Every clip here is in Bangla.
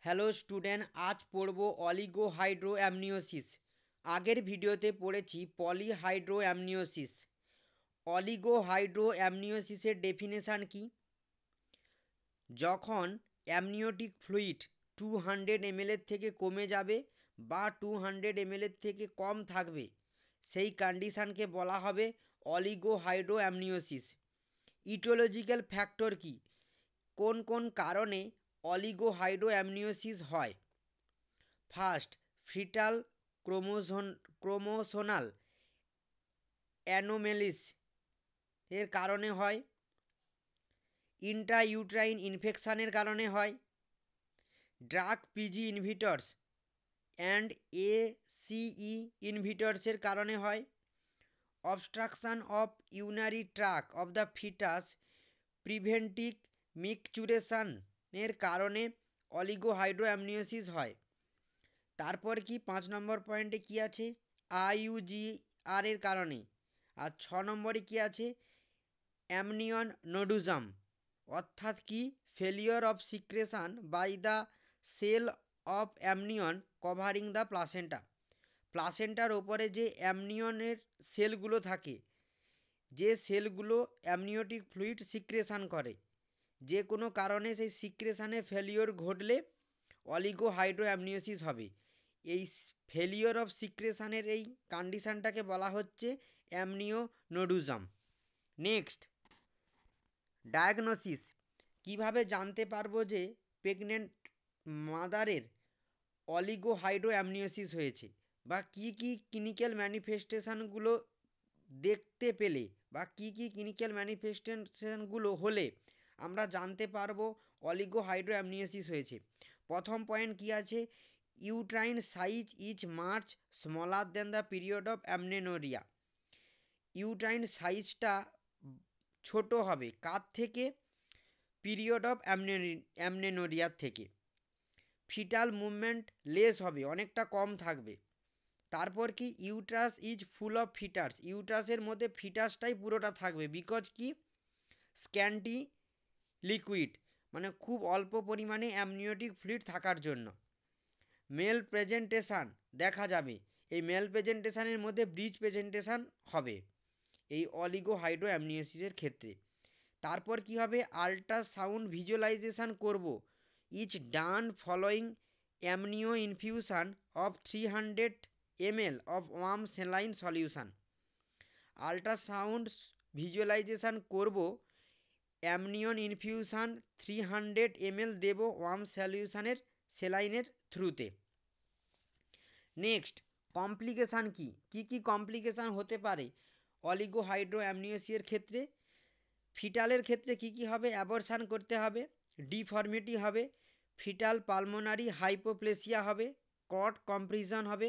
হ্যালো স্টুডেন্ট, আজ পড়ব অলিগোহাইড্রোঅ্যামনিওসিস। আগের ভিডিওতে পড়েছি পলিহাইড্রোঅ্যামনিওসিস। অলিগোহাইড্রোঅ্যামনিওসিসের ডেফিনেশান কি? যখন অ্যামনিওটিক ফ্লুইড 200 ml এর থেকে কমে যাবে বা 200 ml এর থেকে কম থাকবে, সেই কন্ডিশানকে বলা হবে অলিগোহাইড্রোঅ্যামনিওসিস। ইটিওলজিক্যাল ফ্যাক্টর কি? কোন কোন কারণে অলিগোহাইড্রোঅ্যামনিওসিস হয়? ফার্স্ট, ফিটাল ক্রোমোসোনাল অ্যানোমেলিস এর কারণে হয়। ইন্ট্রাইউট্রাইন ইনফেকশানের কারণে হয়। Drug PG inhibitors and ACE ইনহিবিটরসের কারণে হয়। Obstruction of urinary tract of the fetus preventive মিকচুরেশনের কারণে অলিগোহাইড্রোঅ্যামনিওসিস হয়। তারপর কি 5 নম্বর পয়েন্টে কি আছে? আইইউজিআর এর কারণে। আর 6 নম্বরে কি আছে? অ্যামনিয়ন নোডুজম, অর্থাৎ কি failure of secretion by the cell of amnion covering the placenta. প্লাসেন্টার ওপরে যে অ্যামনিয়নের সেলগুলো থাকে, যে সেলগুলো অ্যামনিওটিক ফ্লুইড সিক্রেশন করে, যে কোনো কারণে সেই সিক্রেশনে ফেলিওর ঘটলে অলিগোহাইড্রোঅ্যামনিওসিস হবে। এই ফেলিওর অফ সিক্রেশনের এই কন্ডিশানটাকে বলা হচ্ছে অ্যামনিওনোডুজম। Next, diagnosis. কিভাবে জানতে পারবো যে প্রেগনেন্ট মাদারের অলিগোহাইড্রোঅ্যামনিওসিস হয়েছে, বা কি কি ক্লিনিক্যাল ম্যানিফেস্টেশনগুলো দেখতে পেলে বা কি কি ক্লিনিক্যাল ম্যানিফেস্টেশনগুলো হলে আমরা জানতে পারবো অলিগোহাইড্রোঅ্যামনিওসিস হয়েছে? প্রথম পয়েন্ট কি আছে? Uterine size is much smaller than the period of amenorrhoea. Uterine সাইজটা ছোট হবে কার থেকে? পিরিয়ড অফ অ্যামনেনোরিয়ার থেকে। ফিটাল মুভমেন্ট লেস হবে, অনেকটা কম থাকবে। তারপর কি? Uterus is full of fetus. ইউট্রাসের মধ্যে ফিটাসটাই পুরোটা থাকবে, বিকজ কি স্ক্যান্টি লিকুইড, মানে খুব অল্প পরিমাণে অ্যামনিওটিক ফ্লুইড থাকার জন্য। মেল প্রেজেন্টেশান দেখা যাবে, এই মেল প্রেজেন্টেশানের মধ্যে ব্রিজ প্রেজেন্টেশান হবে এই অলিগোহাইড্রোঅ্যামনিওসিসের ক্ষেত্রে। তারপর কি হবে? আল্ট্রাসাউন্ড ভিজুয়ালাইজেশান করব। Each done following amnio infusion of 300 ml of warm saline solution. Ultrasound visualisation করব, অ্যামনিয়ন ইনফিউশন 300 ml দেব ওয়ার্ম সলিউশনের স্যালাইনের থ্রুতে। নেক্সট, কমপ্লিকেশান কি? কি কি কমপ্লিকেশান হতে পারে অলিগোহাইড্রোঅ্যামনিওসিসের ক্ষেত্রে? ফিটালের ক্ষেত্রে কি কি হবে? অ্যাবরশান করতে হবে, ডিফর্মিটি হবে, ফিটাল পালমোনারি হাইপোপ্লেসিয়া হবে, কট কম্প্রেশন হবে,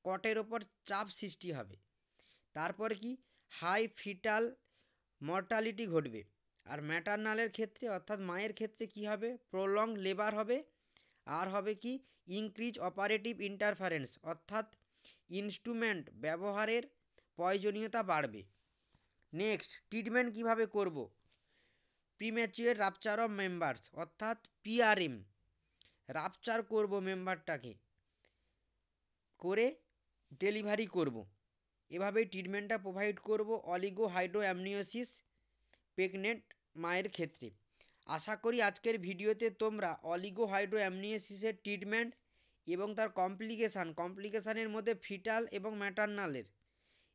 কটের ওপর চাপ সৃষ্টি হবে। তারপর কি? হাই ফিটাল মর্টালিটি ঘটবে। আর ম্যাটারনালের ক্ষেত্রে অর্থাৎ মায়ের ক্ষেত্রে কি হবে? প্রলং লেবার হবে। আর হবে কি? ইনক্রিজ অপারেটিভ ইন্টারফারেন্স, অর্থাৎ ইনস্ট্রুমেন্ট ব্যবহারের প্রয়োজনীয়তা বাড়বে। নেক্সট, ট্রিটমেন্ট কিভাবে করব? প্রিম্যাচিওর রাপচার অফ মেম্বার্স, অর্থাৎ পিআরএম, রাপচার করব মেম্বারটাকে, করে ডেলিভারি করব। এভাবেই ট্রিটমেন্টটা প্রোভাইড করব অলিগোহাইড্রোঅ্যামনিওসিস প্রেগনেন্ট মায়ের ক্ষেত্রে। আশা করি আজকের ভিডিওতে তোমরা অলিগোহাইড্রোঅ্যামনিওসিসের ট্রিটমেন্ট এবং তার কমপ্লিকেশানের মধ্যে ফিটাল এবং ম্যাটারনালের,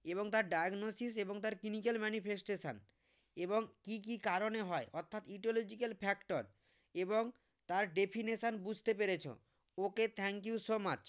এবং তার ডায়াগনোসিস এবং তার ক্লিনিক্যাল ম্যানিফেস্টেশান, এবং কি কি কারণে হয় অর্থাৎ ইটিওলজিক্যাল ফ্যাক্টর, এবং তার ডেফিনেশান বুঝতে পেরেছ। ওকে, থ্যাংক ইউ সো মাচ।